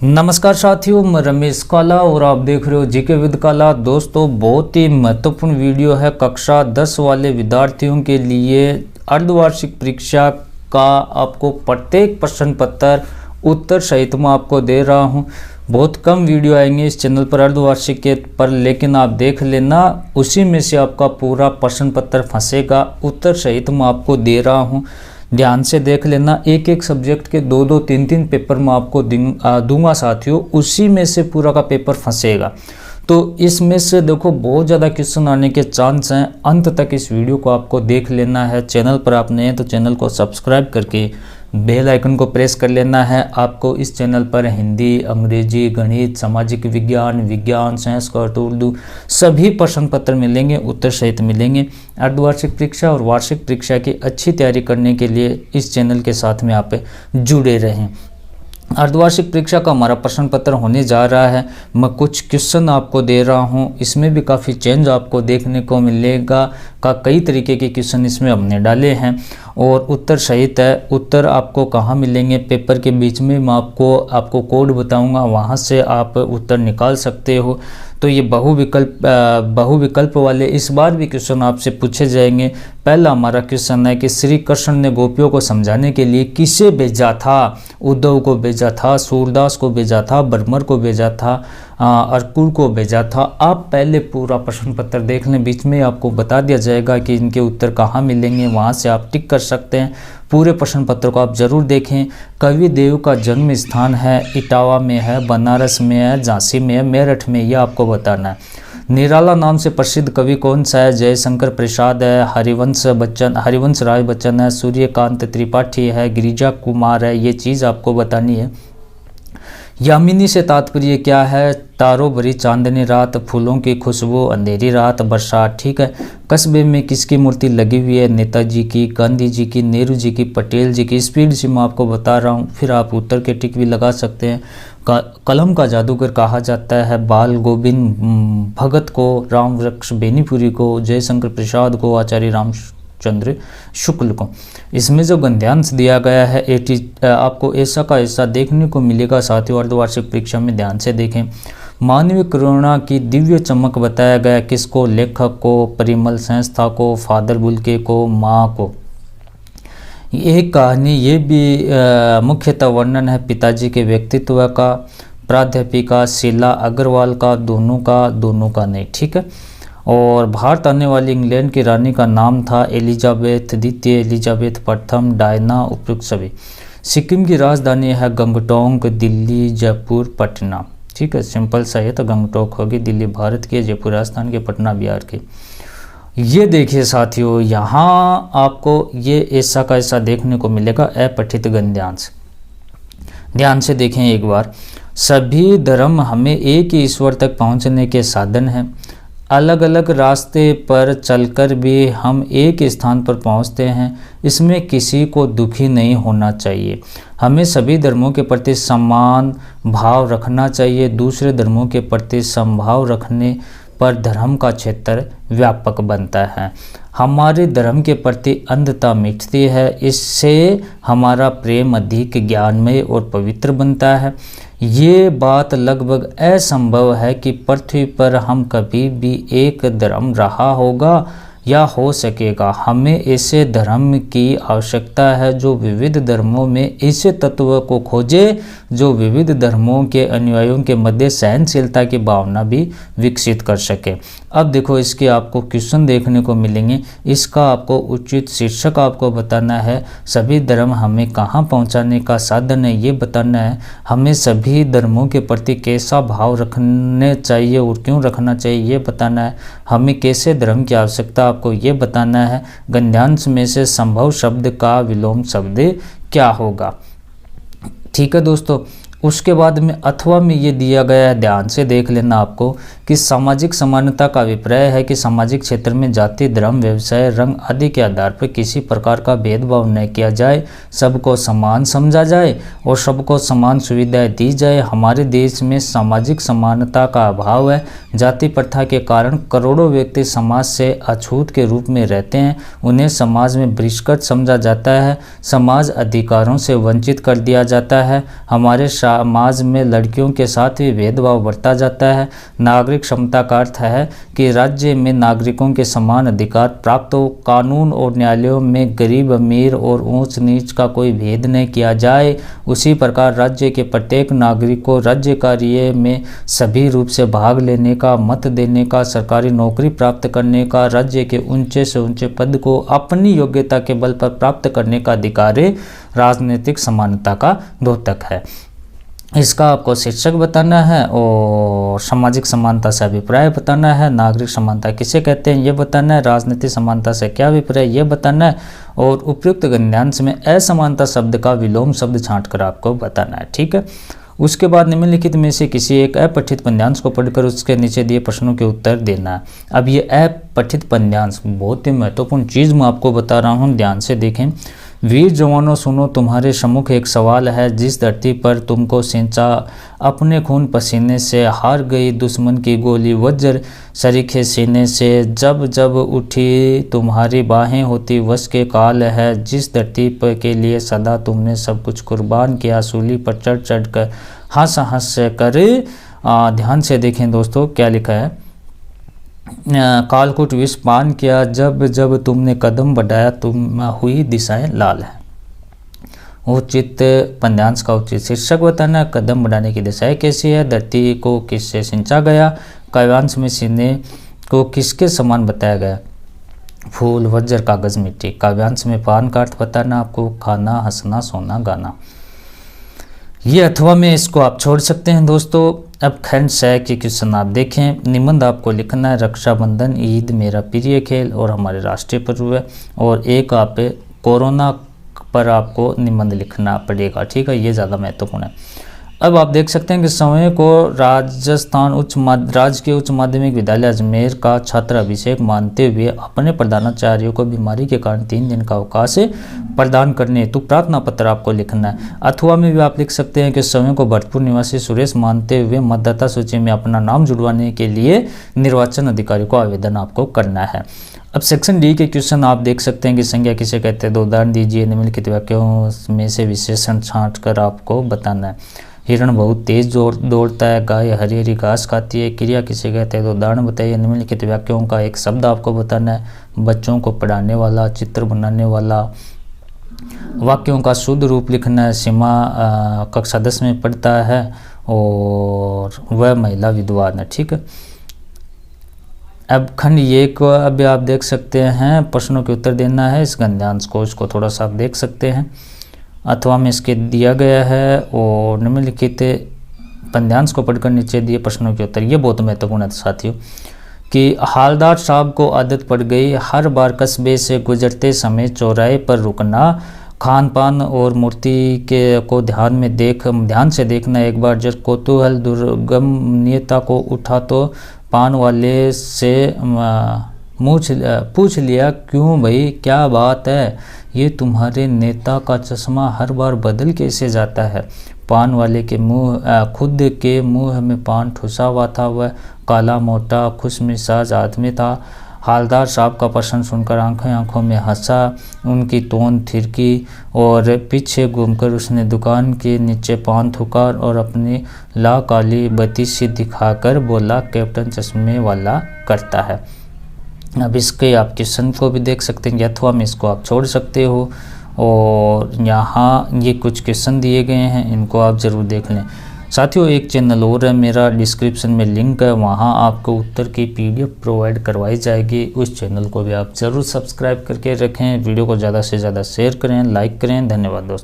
नमस्कार साथियों, मैं रमेश काला और आप देख रहे हो जीके विद काला। दोस्तों, बहुत ही महत्वपूर्ण वीडियो है कक्षा 10 वाले विद्यार्थियों के लिए। अर्धवार्षिक परीक्षा का आपको प्रत्येक प्रश्न पत्र उत्तर सहित मैं आपको दे रहा हूं। बहुत कम वीडियो आएंगे इस चैनल पर अर्धवार्षिक के पर, लेकिन आप देख लेना, उसी में से आपका पूरा प्रश्न पत्र फंसेगा। उत्तर सहित मैं आपको दे रहा हूं, ध्यान से देख लेना। एक एक सब्जेक्ट के दो दो तीन तीन पेपर मैं आपको दूंगा साथियों, उसी में से पूरा का पेपर फंसेगा। तो इसमें से देखो बहुत ज़्यादा क्वेश्चन आने के चांस हैं। अंत तक इस वीडियो को आपको देख लेना है। चैनल पर आप नए हैं तो चैनल को सब्सक्राइब करके बेल आइकन को प्रेस कर लेना है। आपको इस चैनल पर हिंदी, अंग्रेजी, गणित, सामाजिक विज्ञान, संस्कृत, उर्दू सभी प्रश्न पत्र मिलेंगे, उत्तर सहित मिलेंगे। अर्धवार्षिक परीक्षा और वार्षिक परीक्षा की अच्छी तैयारी करने के लिए इस चैनल के साथ में आप जुड़े रहें। अर्धवार्षिक परीक्षा का हमारा प्रश्न पत्र होने जा रहा है। मैं कुछ क्वेश्चन आपको दे रहा हूं, इसमें भी काफ़ी चेंज आपको देखने को मिलेगा। कई तरीके के क्वेश्चन इसमें हमने डाले हैं और उत्तर सहित है। उत्तर आपको कहाँ मिलेंगे, पेपर के बीच में मैं आपको कोड बताऊंगा, वहां से आप उत्तर निकाल सकते हो। तो ये बहुविकल्प वाले इस बार भी क्वेश्चन आपसे पूछे जाएंगे। पहला हमारा क्वेश्चन है कि श्री कृष्ण ने गोपियों को समझाने के लिए किसे भेजा था? उद्धव को भेजा था, सूरदास को भेजा था, बर्मर को भेजा था, अर्कुल को भेजा था। आप पहले पूरा प्रश्न पत्र देख लें, बीच में आपको बता दिया जाएगा कि इनके उत्तर कहाँ मिलेंगे, वहाँ से आप टिक कर सकते हैं। पूरे प्रश्न पत्र को आप जरूर देखें। कवि देव का जन्म स्थान है, इटावा में है, बनारस में है, झांसी में है, मेरठ में, यह आपको बताना है। निराला नाम से प्रसिद्ध कवि कौन सा है? जयशंकर प्रसाद है, हरिवंश राय बच्चन है, सूर्यकांत त्रिपाठी है, गिरिजा कुमार है। ये चीज़ आपको बतानी है। यामिनी से तात्पर्य क्या है? तारों भरी चांदनी रात, फूलों की खुशबू, अंधेरी रात, बरसात। ठीक है। कस्बे में किसकी मूर्ति लगी हुई है? नेताजी की, गांधी जी की, नेहरू जी की, पटेल जी की। स्पीड से मैं आपको बता रहा हूँ, फिर आप उत्तर के टिक भी लगा सकते हैं। कलम का जादूगर कहा जाता है बाल गोविंद भगत को, राम वृक्ष बेनीपुरी को, जयशंकर प्रसाद को, आचार्य रामचंद्र शुक्ल को। इसमें जो गद्यांश दिया गया है आपको ऐसा का ऐसा देखने को मिलेगा साथियों। अर्धवार्षिक परीक्षा में ध्यान से देखें। मानवीय करुणा की दिव्य चमक बताया गया किसको? लेखक को, परिमल संस्था को, फादर बुल्के को, माँ को। एक कहानी ये भी मुख्यतः वर्णन है पिताजी के व्यक्तित्व का, प्राध्यापिका शीला अग्रवाल का, दोनों का नहीं। ठीक है। और भारत आने वाली इंग्लैंड की रानी का नाम था एलिजाबेथ द्वितीय, एलिजाबेथ प्रथम, डायना, उपयुक्त सभी। सिक्किम की राजधानी है गंगटोक, दिल्ली, जयपुर, पटना। ठीक है, सिंपल सा है तो गंगटोक होगी। दिल्ली भारत की, जयपुर राजस्थान के, पटना बिहार की। ये देखिए साथियों, यहाँ आपको ये ऐसा का ऐसा देखने को मिलेगा अपठित गद्यांश। ध्यान से देखें एक बार। सभी धर्म हमें एक ही ईश्वर तक पहुँचने के साधन हैं। अलग अलग रास्ते पर चलकर भी हम एक स्थान पर पहुंचते हैं। इसमें किसी को दुखी नहीं होना चाहिए। हमें सभी धर्मों के प्रति समान भाव रखना चाहिए। दूसरे धर्मों के प्रति समभाव रखने पर धर्म का क्षेत्र व्यापक बनता है। हमारे धर्म के प्रति अंधता मिटती है। इससे हमारा प्रेम अधिक ज्ञानमय और पवित्र बनता है। ये बात लगभग असंभव है कि पृथ्वी पर हम कभी भी एक धर्म रहा होगा या हो सकेगा। हमें ऐसे धर्म की आवश्यकता है जो विविध धर्मों में ऐसे तत्व को खोजे जो विविध धर्मों के अनुयायियों के मध्य सहनशीलता की भावना भी विकसित कर सके। अब देखो, इसके आपको क्वेश्चन देखने को मिलेंगे। इसका आपको उचित शीर्षक आपको बताना है। सभी धर्म हमें कहाँ पहुँचाने का साधन है, ये बताना है। हमें सभी धर्मों के प्रति कैसा भाव रखने चाहिए और क्यों रखना चाहिए, ये बताना है। हमें कैसे धर्म की आवश्यकता आपको ये बताना है। गद्यांश में से संभव शब्द का विलोम शब्द क्या होगा? ठीक है दोस्तों। उसके बाद में अथवा में ये दिया गया है, ध्यान से देख लेना आपको, कि सामाजिक समानता का अभिप्राय है कि सामाजिक क्षेत्र में जाति, धर्म, व्यवसाय, रंग आदि के आधार पर किसी प्रकार का भेदभाव न किया जाए, सबको समान समझा जाए और सबको समान सुविधाएं दी जाए। हमारे देश में सामाजिक समानता का अभाव है। जाति प्रथा के कारण करोड़ों व्यक्ति समाज से अछूत के रूप में रहते हैं। उन्हें समाज में बहिष्कृत समझा जाता है। समाज अधिकारों से वंचित कर दिया जाता है। हमारे समाज में लड़कियों के साथ भी भेदभाव बरता जाता है। नागरिक समता का अर्थ है कि राज्य में नागरिकों के समान अधिकार प्राप्त हो, कानून और न्यायालयों में गरीब अमीर और ऊंच नीच का कोई भेद नहीं किया जाए। उसी प्रकार राज्य के प्रत्येक नागरिक को राज्य कार्य में सभी रूप से भाग लेने का, मत देने का, सरकारी नौकरी प्राप्त करने का, राज्य के ऊंचे से ऊंचे पद को अपनी योग्यता के बल पर प्राप्त करने का अधिकार राजनीतिक समानता का द्योतक है। इसका आपको शीर्षक बताना है और सामाजिक समानता से अभिप्राय बताना है। नागरिक समानता किसे कहते हैं ये बताना है। राजनीतिक समानता से क्या अभिप्राय ये बताना है। और उपयुक्त गद्यांश में असमानता शब्द का विलोम शब्द छांटकर आपको बताना है। ठीक है। उसके बाद निम्नलिखित में से किसी एक अपठित पद्यांश को पढ़कर उसके नीचे दिए प्रश्नों के उत्तर देना है। अब ये अपठित पद्यांश बहुत ही महत्वपूर्ण चीज़ मैं आपको बता रहा हूँ, ध्यान से देखें। वीर जवानों सुनो, तुम्हारे सम्मुख एक सवाल है। जिस धरती पर तुमको सिंचा अपने खून पसीने से, हार गई दुश्मन की गोली वज्र सरीखे सीने से, जब जब उठी तुम्हारी बाहें होती वश के काल है। जिस धरती पर के लिए सदा तुमने सब कुछ कुर्बान किया, सूली पर चढ़ चढ़ कर हंस हंस कर। ध्यान से देखें दोस्तों क्या लिखा है। कालकूट विष पान किया, जब जब तुमने कदम बढ़ाया तुम हुई दिशाएं लाल है। उचित पद्यांश का उचित शीर्षक बताना है। कदम बढ़ाने की दिशाएं कैसी है, धरती को किससे सिंचा गया, काव्यांश में सीने को किसके समान बताया गया, फूल वज्र कागज मिट्टी। काव्यांश में पान का अर्थ बताना आपको, खाना हंसना सोना गाना। ये अथवा में इसको आप छोड़ सकते हैं दोस्तों। अब खंड 6 के क्वेश्चन आप देखें। निबंध आपको लिखना है रक्षाबंधन, ईद मेरा प्रिय खेल और हमारे राष्ट्रीय पर्व है। और एक आप कोरोना पर आपको निबंध लिखना पड़ेगा। ठीक है, ये ज़्यादा महत्वपूर्ण है। अब आप देख सकते हैं कि समय को राजस्थान राजकीय उच्च माध्यमिक विद्यालय अजमेर का छात्र अभिषेक मानते हुए अपने प्रधानाचार्य को बीमारी के कारण 3 दिन का अवकाश प्रदान करने हेतु प्रार्थना पत्र आपको लिखना है। अथवा में भी आप लिख सकते हैं कि समय को भरतपुर निवासी सुरेश मानते हुए मतदाता सूची में अपना नाम जुड़वाने के लिए निर्वाचन अधिकारी को आवेदन आपको करना है। अब सेक्शन डी के क्वेश्चन आप देख सकते हैं कि संज्ञा किसे कहते हैं, 2 उदाहरण दीजिए। निम्नलिखित वाक्यों में से विशेषण छांट कर आपको बताना है। हिरण बहुत तेज दौड़ता है, गाय हरी हरी घास खाती है। क्रिया किसे कहते हैं, 2 उदाहरण बताइए। निम्नलिखित वाक्यों का एक शब्द आपको बताना है। बच्चों को पढ़ाने वाला, चित्र बनाने वाला। वाक्यों का शुद्ध रूप लिखना है। सीमा कक्षा 10 में पढ़ता है और वह महिला विद्वान है। ठीक है। अब खंड 1 को अभी आप देख सकते हैं, प्रश्नों के उत्तर देना है। इस गद्यांश को इसको थोड़ा सा आप देख सकते हैं, अथवा में इसके दिया गया है। और निम्नलिखित पद्यांश को पढ़कर नीचे दिए प्रश्नों के उत्तर। ये बहुत महत्वपूर्ण है साथियों कि हालदार साहब को आदत पड़ गई हर बार कस्बे से गुजरते समय चौराहे पर रुकना, खान पान और मूर्ति के को ध्यान से देखना। एक बार जब कौतूहल दुर्गमनीयता को उठा तो पान वाले से पूछ लिया, क्यों भाई क्या बात है, ये तुम्हारे नेता का चश्मा हर बार बदल कैसे जाता है। पान वाले के खुद के मुंह में पान ठुसा हुआ था। वह काला मोटा खुशमिजाज आदमी था। हालदार साहब का प्रश्न सुनकर आंखों में हंसा, उनकी तोंद थिरकी और पीछे घूमकर उसने दुकान के नीचे पान थूका और अपनी ला काली बत्ती दिखाकर बोला, कैप्टन चश्मे वाला करता है। अब इसके आप क्वेश्चन को भी देख सकते हैं, अथवा में इसको आप छोड़ सकते हो। और यहाँ ये कुछ क्वेश्चन दिए गए हैं, इनको आप ज़रूर देख लें। साथियों एक चैनल और है मेरा, डिस्क्रिप्शन में लिंक है, वहाँ आपको उत्तर की PDF प्रोवाइड करवाई जाएगी। उस चैनल को भी आप ज़रूर सब्सक्राइब करके रखें। वीडियो को ज़्यादा से ज़्यादा शेयर करें, लाइक करें। धन्यवाद दोस्तों।